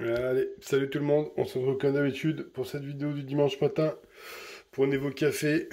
Allez, salut tout le monde, on se retrouve comme d'habitude pour cette vidéo du dimanche matin. Prenez vos cafés,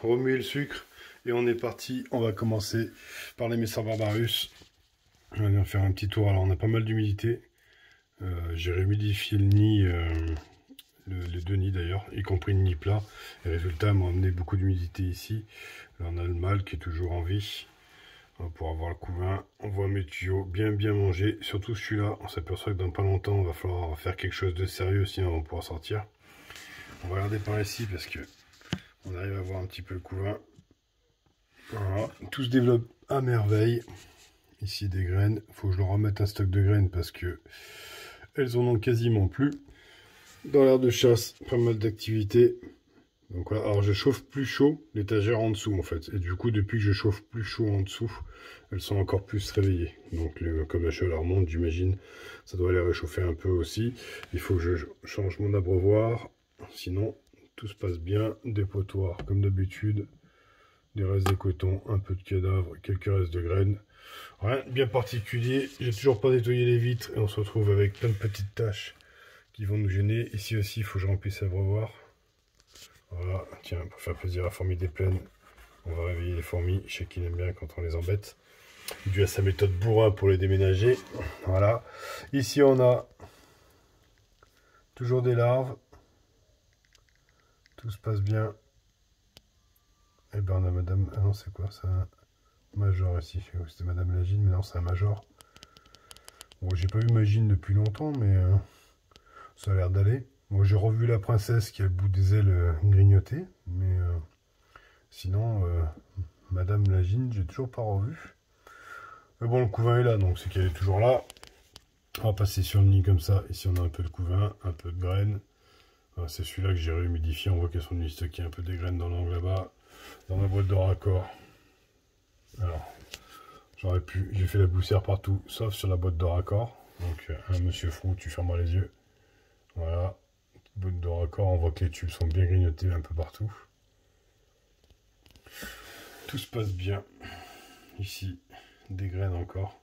remuez le sucre et on est parti. On va commencer par les Messor Barbarus. On va venir faire un petit tour. Alors on a pas mal d'humidité. J'ai réhumidifié le nid, les deux nids d'ailleurs, y compris le nid plat. Et résultat, m'a amené beaucoup d'humidité ici. Là on a le mâle qui est toujours en vie. Pour avoir le couvain, on voit mes tuyaux bien manger, surtout celui-là. On s'aperçoit que dans pas longtemps on va falloir faire quelque chose de sérieux sinon on va pouvoir sortir. On va regarder par ici parce que on arrive à voir un petit peu le couvain. Voilà. Tout se développe à merveille. Ici des graines, il faut que je leur remette un stock de graines parce que elles en ont quasiment plus. Dans l'aire de chasse, pas mal d'activités. Donc voilà, alors je chauffe plus chaud l'étagère en dessous en fait. Et du coup, depuis que je chauffe plus chaud en dessous, elles sont encore plus réveillées. Donc comme la chaleur monte, j'imagine, ça doit les réchauffer un peu aussi. Il faut que je change mon abreuvoir. Sinon, tout se passe bien. Des potoirs comme d'habitude. Des restes de coton, un peu de cadavre, quelques restes de graines. Rien de bien particulier. J'ai toujours pas nettoyé les vitres et on se retrouve avec plein de petites taches qui vont nous gêner. Ici aussi, il faut que je remplisse l'abreuvoir. Voilà, tiens, pour faire plaisir à Fourmi des Plaines, on va réveiller les fourmis. Je sais qu'il aime bien quand on les embête. Dû à sa méthode bourrin pour les déménager. Voilà. Ici, on a toujours des larves. Tout se passe bien. Et ben, on a madame... Ah non, c'est quoi ça? Major ici. C'était madame Lagine, mais non, c'est un major. Bon, j'ai pas vu Magine depuis longtemps, mais ça a l'air d'aller. Moi, j'ai revu la princesse qui a le bout des ailes grignoté, mais sinon, Madame Lagine, j'ai toujours pas revu. Mais bon, le couvain est là, donc c'est qu'elle est toujours là. On va passer sur le nid comme ça. Ici, on a un peu de couvain, un peu de graines. C'est celui-là que j'ai réhumidifié. On voit qu'elles sont stockées un peu des graines dans l'angle là-bas. Dans ma boîte de raccord. Alors, j'aurais pu... J'ai fait la poussière partout, sauf sur la boîte de raccord. Donc, monsieur Frou, tu fermeras les yeux. Voilà. Boîte de raccord, on voit que les tubes sont bien grignotés un peu partout. Tout se passe bien. Ici, des graines encore.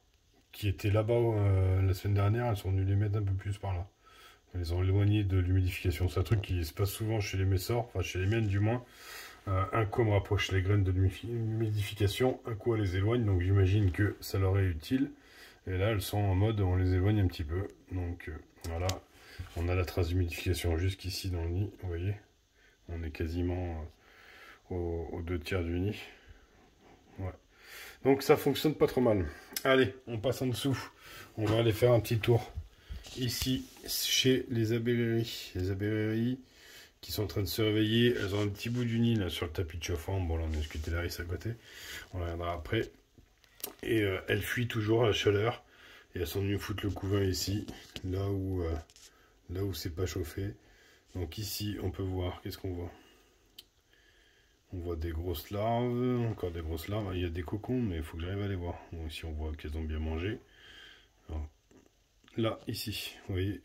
Qui étaient là-bas la semaine dernière, elles sont venues les mettre un peu plus par là. Elles les ont éloignées de l'humidification. C'est un truc qui se passe souvent chez les Messor, enfin chez les miennes du moins. Un coup, on me rapproche les graines de l'humidification, un coup, elle les éloigne. Donc j'imagine que ça leur est utile. Et là, elles sont en mode, on les éloigne un petit peu. Donc voilà. On a la trace d'humidification jusqu'ici dans le nid, vous voyez. On est quasiment aux 2/3 du nid. Ouais. Donc ça fonctionne pas trop mal. Allez, on passe en dessous. On va aller faire un petit tour. Ici, chez les abeilleries. Les abeilleries qui sont en train de se réveiller. Elles ont un petit bout du nid là sur le tapis de chauffant. Bon là on a discuté la à côté. On regardera après. Et elles fuient toujours à la chaleur. Et elles sont venues foutre le couvain ici. Là où c'est pas chauffé. Donc ici on peut voir, qu'est-ce qu'on voit? On voit des grosses larves, encore des grosses larves. Il y a des cocons, mais il faut que j'arrive à les voir. Bon, ici on voit qu'elles ont bien mangé. Alors, là, ici, vous voyez,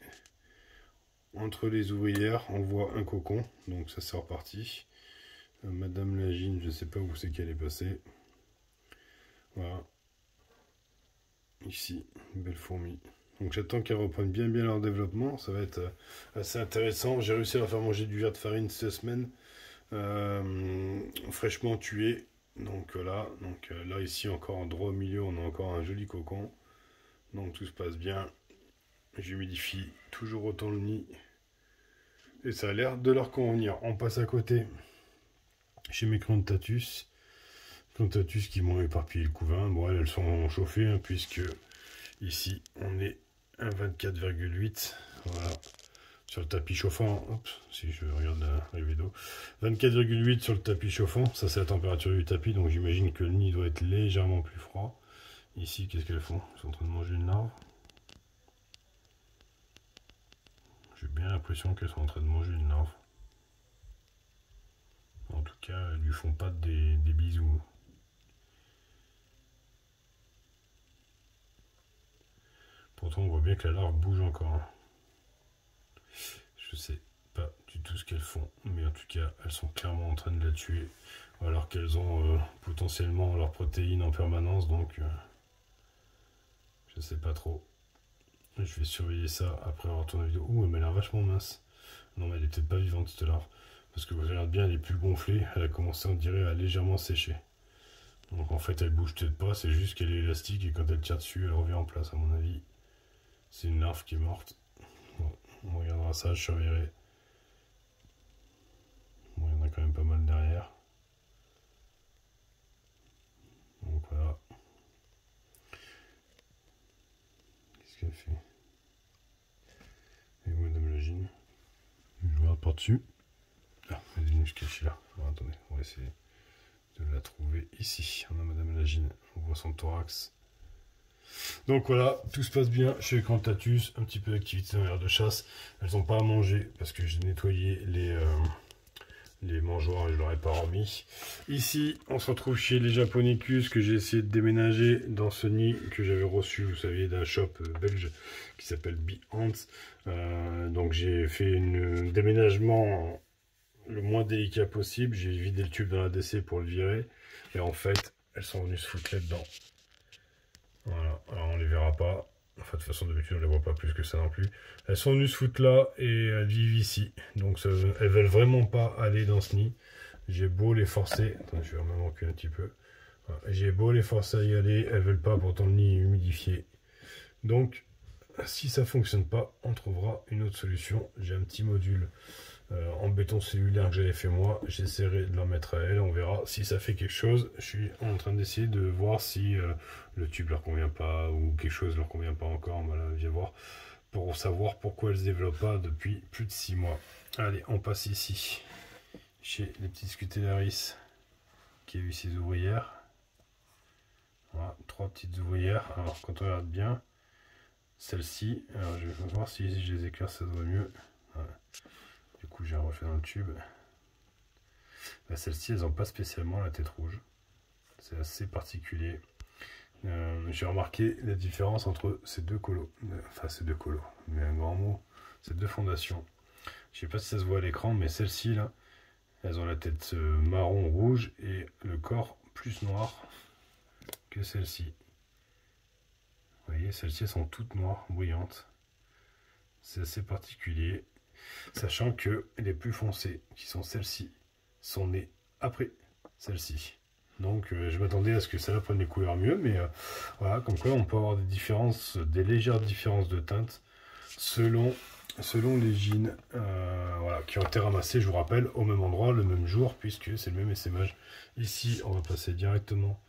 entre les ouvrières, on voit un cocon. Donc ça c'est reparti. Madame Lagine, je ne sais pas où c'est qu'elle est passée. Voilà. Ici, une belle fourmi. Donc j'attends qu'elles reprennent bien leur développement. Ça va être assez intéressant. J'ai réussi à leur faire manger du verre de farine cette semaine. Fraîchement tué. Donc là, ici encore en droit au milieu, on a encore un joli cocon. Donc tout se passe bien. J'humidifie toujours autant le nid. Et ça a l'air de leur convenir. On passe à côté chez mes Crontatus. Crontatus qui m'ont éparpillé le couvain. Bon, elles sont chauffées hein, puisque ici on est à 24,8. Voilà. Sur le tapis chauffant, hop, si je regarde la vidéo, 24,8 sur le tapis chauffant, ça c'est la température du tapis, donc j'imagine que le nid doit être légèrement plus froid. Ici, qu'est-ce qu'elles font? Elles sont en train de manger une larve. J'ai bien l'impression qu'elles sont en train de manger une larve. En tout cas, elles lui font pas des bisous. Pourtant, on voit bien que la larve bouge encore. Je sais pas du tout ce qu'elles font, mais en tout cas, elles sont clairement en train de la tuer, alors qu'elles ont potentiellement leurs protéines en permanence, donc je sais pas trop. Je vais surveiller ça après avoir tourné la vidéo. Ouh, mais elle a l'air vachement mince. Non, mais elle est peut-être pas vivante cette larve. Parce que vous regardez bien, elle est plus gonflée. Elle a commencé, on dirait, à légèrement sécher. Donc en fait, elle bouge peut-être pas. C'est juste qu'elle est élastique et quand elle tire dessus, elle revient en place, à mon avis. C'est une larve qui est morte. Bon, on regardera ça, je surveillerai. Bon, il y en a quand même pas mal derrière. Donc voilà. Qu'est-ce qu'elle fait? Et où Madame Lagine? Je regarde par-dessus. Ah, elle est venue se cacher là. Bon, attendez, on va essayer de la trouver ici. On a Madame Lagine, on voit son thorax. Donc voilà, tout se passe bien chez les Cantatus. Un petit peu d'activité dans l'air de chasse. Elles n'ont pas à manger parce que j'ai nettoyé les mangeoires et je leur ai pas remis. Ici, on se retrouve chez les Japonicus que j'ai essayé de déménager dans ce nid que j'avais reçu, vous saviez, d'un shop belge qui s'appelle Behance. Donc j'ai fait un déménagement le moins délicat possible. J'ai vidé le tube dans la DC pour le virer. Et en fait, elles sont venues se foutre là-dedans. Voilà, alors on les verra pas. Enfin, de toute façon, d'habitude, on les voit pas plus que ça non plus. Elles sont venues se foutre là et elles vivent ici. Donc, elles veulent vraiment pas aller dans ce nid. J'ai beau les forcer. Attends, je vais me manquer un petit peu. Voilà. J'ai beau les forcer à y aller. Elles veulent pas, pourtant le nid est humidifié. Donc, si ça fonctionne pas, on trouvera une autre solution. J'ai un petit module en béton cellulaire que j'avais fait moi. J'essaierai de leur mettre à elles. On verra si ça fait quelque chose. Je suis en train d'essayer de voir si le tube leur convient pas ou quelque chose leur convient pas encore. On va viens voir pour savoir pourquoi elles se développent pas depuis plus de 6 mois. Allez, on passe ici chez les petites Scutellaris qui a eu ses ouvrières. Voilà, 3 petites ouvrières. Alors quand on regarde bien, celle-ci, alors je vais voir si je les éclaire, ça se voit mieux. Voilà. Du coup, j'ai refait dans le tube. Celles-ci, elles n'ont pas spécialement la tête rouge. C'est assez particulier. J'ai remarqué la différence entre ces deux colos. Enfin, ces deux colos, mais un grand mot. Ces deux fondations. Je ne sais pas si ça se voit à l'écran, mais celles-ci, là, elles ont la tête marron rouge et le corps plus noir que celles-ci. Vous voyez, celles-ci sont toutes noires, brillantes. C'est assez particulier. Sachant que les plus foncées, qui sont celles-ci, sont nées après celles-ci. Donc je m'attendais à ce que celle-là prenne des couleurs mieux, mais voilà, comme quoi on peut avoir des différences, des légères différences de teinte selon les jeans voilà, qui ont été ramassés, je vous rappelle, au même endroit, le même jour, puisque c'est le même essaimage. Ici, on va passer directement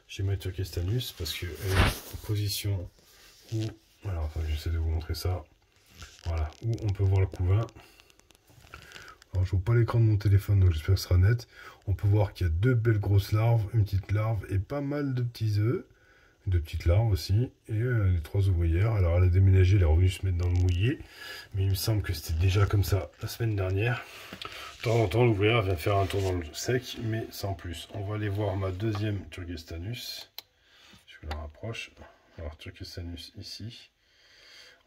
chez ma Turkestanus, parce qu'elle est en position où, alors enfin, j'essaie de vous montrer ça, voilà, où on peut voir le couvain. Alors je vois pas l'écran de mon téléphone, donc j'espère que ce sera net. On peut voir qu'il y a 2 belles grosses larves, une petite larve et pas mal de petits œufs. De petites larves aussi, et les 3 ouvrières. Alors elle a déménagé, elle est revenue se mettre dans le mouillé, mais il me semble que c'était déjà comme ça la semaine dernière. De temps en temps, l'ouvrière vient faire un tour dans le sec, mais sans plus. On va aller voir ma deuxième Turkestanus. Je vous la rapproche. Alors Turkestanus ici.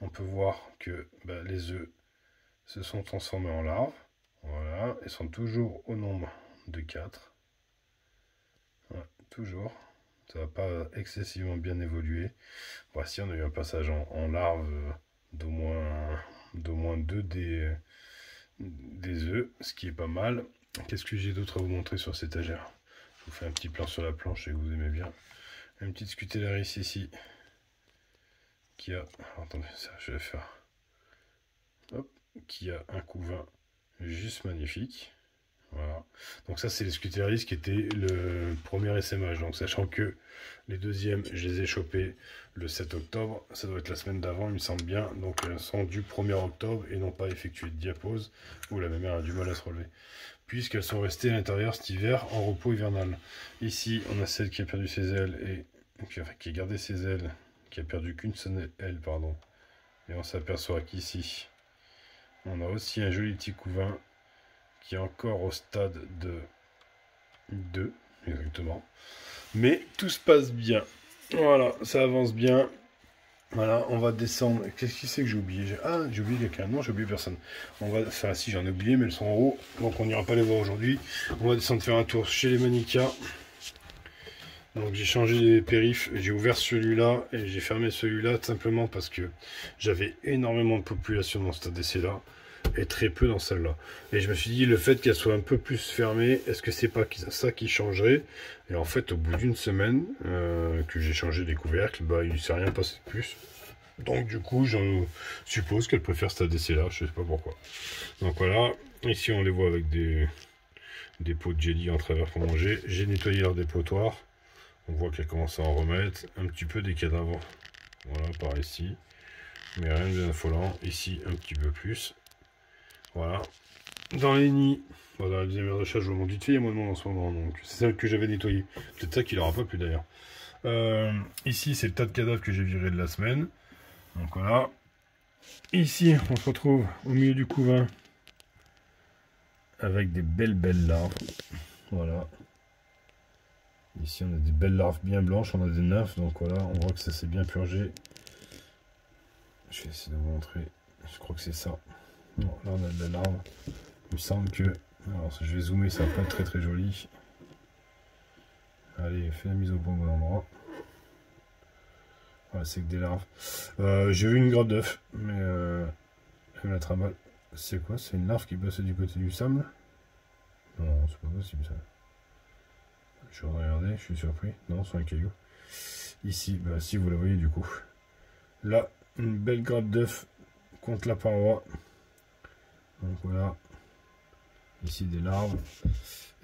On peut voir que les œufs se sont transformés en larves. Voilà, ils sont toujours au nombre de 4. Voilà, toujours. Ça va pas excessivement bien évoluer. Voici, on a eu un passage en larve d'au moins 2 des œufs, ce qui est pas mal. Qu'est-ce que j'ai d'autre à vous montrer sur cette étagère? Je vous fais un petit plan sur la planche et que vous aimez bien. Une petite Scutellaris ici qui a... Alors, attendez, ça je vais faire. Hop, qui a un couvain juste magnifique. Voilà. Donc ça c'est les Scutellaris qui étaient le premier essaimage. Donc sachant que les deuxièmes, je les ai chopés le 7 octobre. Ça doit être la semaine d'avant, il me semble bien. Donc elles sont du 1er octobre et n'ont pas effectué de diapause. Où la mère a du mal à se relever. Puisqu'elles sont restées à l'intérieur cet hiver en repos hivernal. Ici, on a celle qui a perdu ses ailes et qui a gardé ses ailes, qui a perdu qu'une seule aile, pardon. Et on s'aperçoit qu'ici, on a aussi un joli petit couvain qui est encore au stade de 2, exactement. Mais tout se passe bien. Voilà, ça avance bien. Voilà, on va descendre. Qu'est-ce qui c'est que j'ai oublié? Ah, j'ai oublié quelqu'un. Non, j'ai oublié personne. On va... Enfin, si, j'en ai oublié, mais elles sont en haut. Donc, on n'ira pas les voir aujourd'hui. On va descendre faire un tour chez les Manicas. Donc j'ai changé les périphes, j'ai ouvert celui-là et j'ai fermé celui-là simplement parce que j'avais énormément de population dans cette ADC-là et très peu dans celle-là. Et je me suis dit, le fait qu'elle soit un peu plus fermée, est-ce que c'est pas ça qui changerait? Et en fait, au bout d'une semaine que j'ai changé les couvercles, bah, il ne s'est rien passé de plus. Donc du coup, je suppose qu'elle préfère cette ADC-là, je sais pas pourquoi. Donc voilà, ici on les voit avec des pots de jelly en travers pour manger. J'ai nettoyé leur dépotoir. On voit qu'elle commence à en remettre. Un petit peu des cadavres. Voilà, par ici. Mais rien de bien affolant. Ici, un petit peu plus. Voilà. Dans les nids, bon, dans la deuxième heure de chat, je vous montre vite fait, il y a moins de monde en ce moment. Donc c'est celle que j'avais nettoyée. Peut-être ça qu'il n'aura pas pu d'ailleurs. Ici, c'est le tas de cadavres que j'ai viré de la semaine. Donc voilà. Ici, on se retrouve au milieu du couvain avec des belles larves. Voilà. Ici, on a des belles larves bien blanches, on a des nymphes, donc voilà, on voit que ça s'est bien purgé. Je vais essayer de vous montrer. Je crois que c'est ça. Bon, là, on a de la larve. Il me semble que... Alors, je vais zoomer, ça va pas être très joli. Allez, fais la mise au bon endroit. Voilà, c'est que des larves. J'ai vu une grappe d'œuf, mais je vais mettre à mal. C'est quoi? C'est une larve qui passe du côté du sable? Non, c'est pas possible ça. Je vais regarder, je suis surpris. Non, c'est un caillou. Ici, bah, si vous la voyez du coup. Là, une belle grappe d'œuf contre la paroi. Donc voilà. Ici des larves.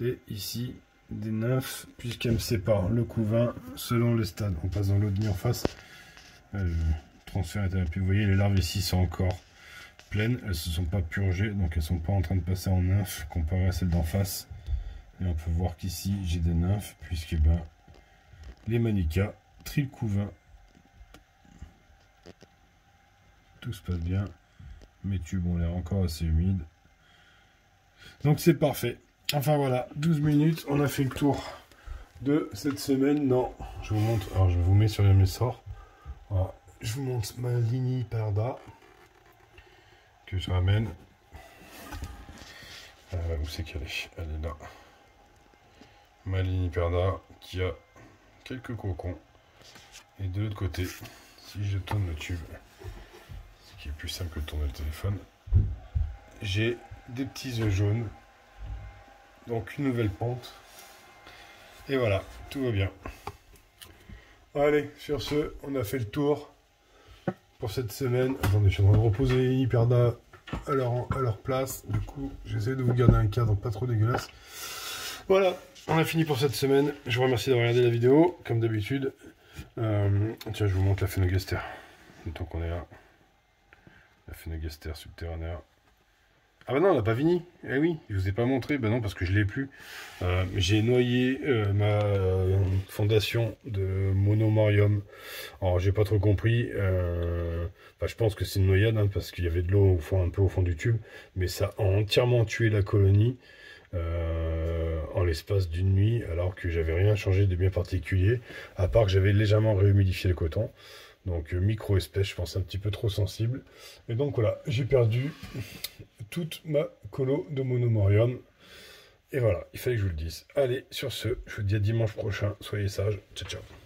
Et ici des nymphes, puisqu'elles me séparent le couvain selon les stades. On passe dans l'autre nid en face. Le transfert est interrompu. Vous voyez, les larves ici sont encore pleines. Elles ne se sont pas purgées, donc elles ne sont pas en train de passer en nymphes comparé à celles d'en face. Et on peut voir qu'ici j'ai des nymphes, puisque ben, les manicas trient le couvain. Tout se passe bien. Mes tubes ont l'air encore assez humides. Donc c'est parfait. Enfin voilà, 12 minutes, on a fait le tour de cette semaine. Non, je vous montre, alors je vous mets sur les messors. Voilà. Je vous montre ma Lini Perda que je ramène. Où c'est qu'elle est? Elle est là. Ma Lini Perda qui a quelques cocons. Et de l'autre côté, si je tourne le tube, ce qui est plus simple que de tourner le téléphone, j'ai des petits œufs jaunes. Donc une nouvelle ponte. Et voilà, tout va bien. Allez, sur ce, on a fait le tour pour cette semaine. Attendez, je suis en train de reposer les Lini Perda à leur place. Du coup, j'essaie de vous garder un cadre pas trop dégueulasse. Voilà, on a fini pour cette semaine. Je vous remercie d'avoir regardé la vidéo, comme d'habitude. Tiens, je vous montre la Phénogaster. Tant qu'on est là. La Phénogaster subterranéa. Ah bah non, on n'a pas fini. Eh oui, je vous ai pas montré. Bah non, parce que je l'ai plus. J'ai noyé ma fondation de monomorium. Alors, j'ai pas trop compris. Enfin, je pense que c'est une noyade, hein, parce qu'il y avait de l'eau au fond, un peu au fond du tube. Mais ça a entièrement tué la colonie en l'espace d'une nuit, alors que j'avais rien changé de bien particulier, à part que j'avais légèrement réhumidifié le coton. Donc micro-espèce, je pense un petit peu trop sensible. Et donc voilà, j'ai perdu toute ma colo de monomorium. Et voilà, il fallait que je vous le dise. Allez, sur ce, je vous dis à dimanche prochain. Soyez sages. Ciao, ciao.